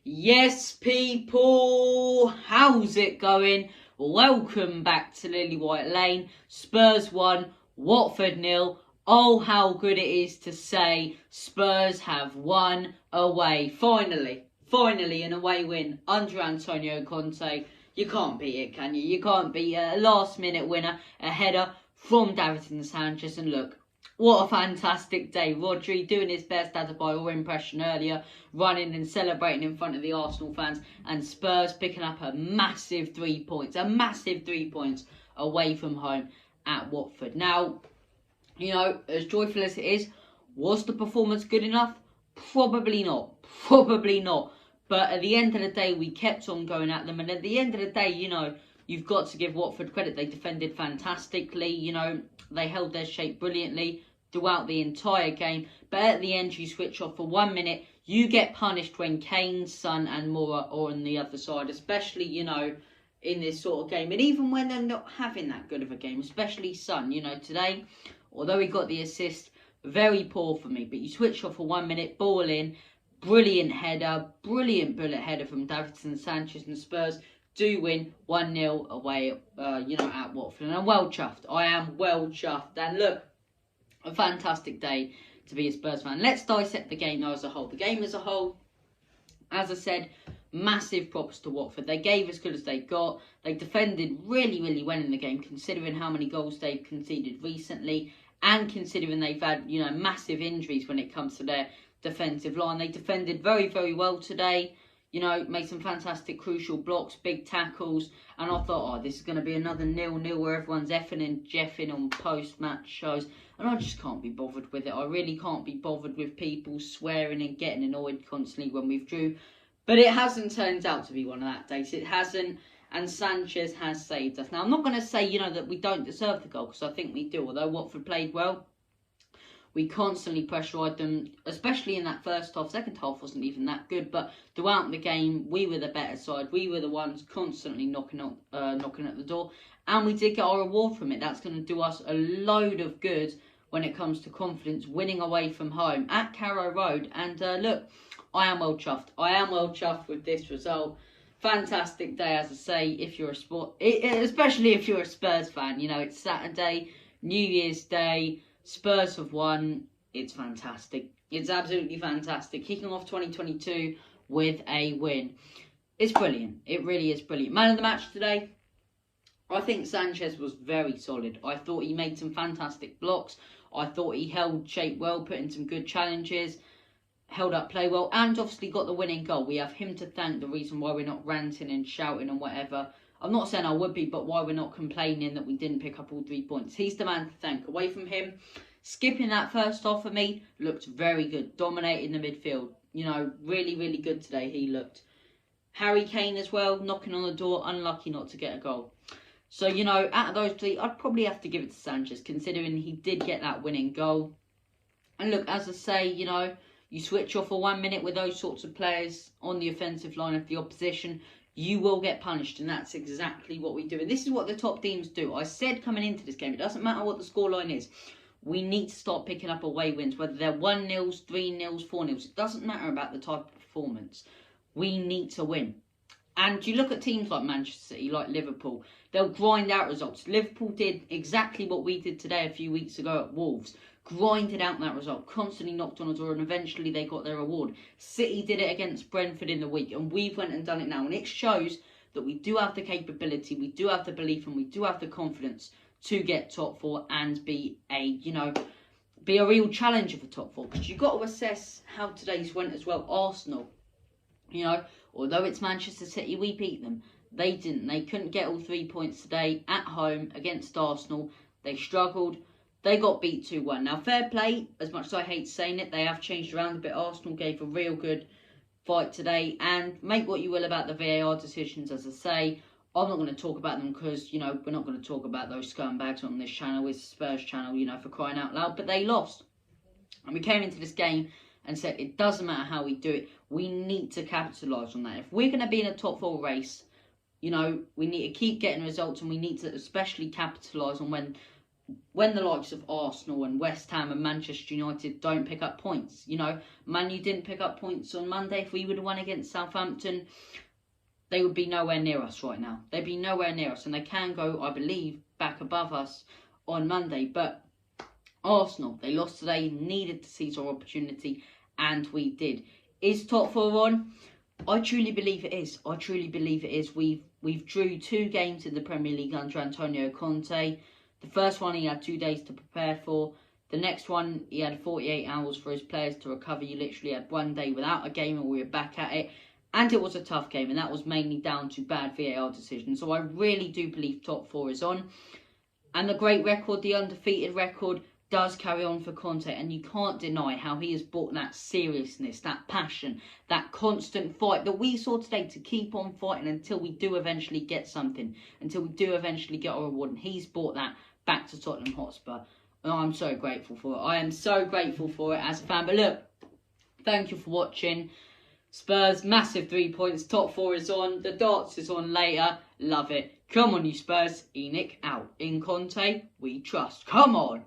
Yes, people, how's it going? Welcome back to Lily White Lane. Spurs 1, Watford 0. Oh, how good it is to say Spurs have won away. Finally an away win under Antonio Conte. You can't beat it, can you? You can't beat a last-minute winner, a header from Davinson Sanchez. And look, what a fantastic day. Rodri doing his best as a by-all impression earlier, running and celebrating in front of the Arsenal fans, and Spurs picking up a massive 3 points, away from home at Watford. Now, you know, as joyful as it is, was the performance good enough? Probably not. But at the end of the day, we kept on going at them, and at the end of the day, you know, you've got to give Watford credit. They defended fantastically, you know, they held their shape brilliantly throughout the entire game. But at the end, you switch off for 1 minute. You get punished when Kane, Son and Moura are on the other side, especially, you know, in this sort of game. And even when they're not having that good of a game, especially Son, you know, today, although he got the assist, very poor for me. But you switch off for 1 minute, ball in, brilliant header, brilliant bullet header from Davinson Sanchez, and Spurs do win 1-0 away, at Watford. And I'm well chuffed. I am well chuffed. And look, a fantastic day to be a Spurs fan. Let's dissect the game though as a whole. The game as a whole, as I said, massive props to Watford. They gave as good as they got. They defended really well in the game, considering how many goals they've conceded recently, and considering they've had, you know, massive injuries when it comes to their defensive line. They defended very well today. You know, made some fantastic crucial blocks, big tackles, and I thought, oh, this is going to be another 0-0 where everyone's effing and jeffing on post-match shows, and I just can't be bothered with it. I really can't be bothered with people swearing and getting annoyed constantly when we've drew, but it hasn't turned out to be one of that days. It hasn't, and Sanchez has saved us. Now, I'm not going to say, you know, that we don't deserve the goal, because I think we do, although Watford played well. We constantly pressurised them, especially in that first half. Second half wasn't even that good, but throughout the game, we were the better side. We were the ones constantly knocking at the door, and we did get our reward from it. That's going to do us a load of good when it comes to confidence, winning away from home at Carrow Road. And look, I am well chuffed. I am well chuffed with this result. Fantastic day, as I say, if you're especially if you're a Spurs fan. You know, it's Saturday, New Year's Day. Spurs have won. It's fantastic. It's absolutely fantastic. Kicking off 2022 with a win. It's brilliant. It really is brilliant. Man of the match today, I think Sanchez was very solid. I thought he made some fantastic blocks. I thought he held shape well, put in some good challenges, held up play well, and obviously got the winning goal. We have him to thank, the reason why we're not ranting and shouting and whatever. I'm not saying I would be, but why we're not complaining that we didn't pick up all 3 points. He's the man to thank. Away from him, skipping that first half for me, looked very good. Dominating the midfield. You know, really good today he looked. Harry Kane as well, knocking on the door, unlucky not to get a goal. So, you know, out of those 3, I'd probably have to give it to Sanchez, considering he did get that winning goal. And look, as I say, you know, you switch off for 1 minute with those sorts of players on the offensive line of the opposition, you will get punished, and that's exactly what we do. And this is what the top teams do. I said coming into this game, it doesn't matter what the scoreline is. We need to start picking up away wins, whether they're 1-0s, 3-0s, 4-0s. It doesn't matter about the type of performance. We need to win. And you look at teams like Manchester City, like Liverpool, they'll grind out results. Liverpool did exactly what we did today a few weeks ago at Wolves. Grinded out that result, constantly knocked on the door, and eventually they got their reward. City did it against Brentford in the week, and we've went and done it now. And it shows that we do have the capability, we do have the belief, and we do have the confidence to get top 4 and be a real challenger for top 4. Because you've got to assess how today's went as well. Arsenal, you know, although it's Manchester City, we beat them. They didn't. They couldn't get all 3 points today at home against Arsenal. They struggled. They got beat 2-1. Now, fair play, as much as I hate saying it, they have changed around a bit. Arsenal gave a real good fight today. And make what you will about the VAR decisions, as I say. I'm not going to talk about them because, you know, we're not going to talk about those scumbags on this channel. It's the Spurs channel, you know, for crying out loud. But they lost. And we came into this game and said it doesn't matter how we do it. We need to capitalise on that. If we're going to be in a top 4 race, you know, we need to keep getting results, and we need to especially capitalise on when when the likes of Arsenal and West Ham and Manchester United don't pick up points. You know, Man U didn't pick up points on Monday. If we would have won against Southampton, they would be nowhere near us right now. They'd be nowhere near us, and they can go, I believe, back above us on Monday. But Arsenal, they lost today, needed to seize our opportunity, and we did. Is top four on? I truly believe it is. I truly believe it is. We've drew 2 games in the Premier League under Antonio Conte. The first one he had 2 days to prepare for. The next one he had 48 hours for his players to recover. You literally had 1 day without a game and we were back at it. And it was a tough game, and that was mainly down to bad VAR decisions. So I really do believe top 4 is on. And the great record, the undefeated record, does carry on for Conte, and you can't deny how he has brought that seriousness, that passion, that constant fight that we saw today to keep on fighting until we do eventually get something, until we do eventually get our reward. And he's brought that back to Tottenham Hotspur. And I'm so grateful for it. I am so grateful for it as a fan. But look, thank you for watching. Spurs, massive 3 points. Top 4 is on. The darts is on later. Love it. Come on, you Spurs. Enoch out. In Conte, we trust. Come on.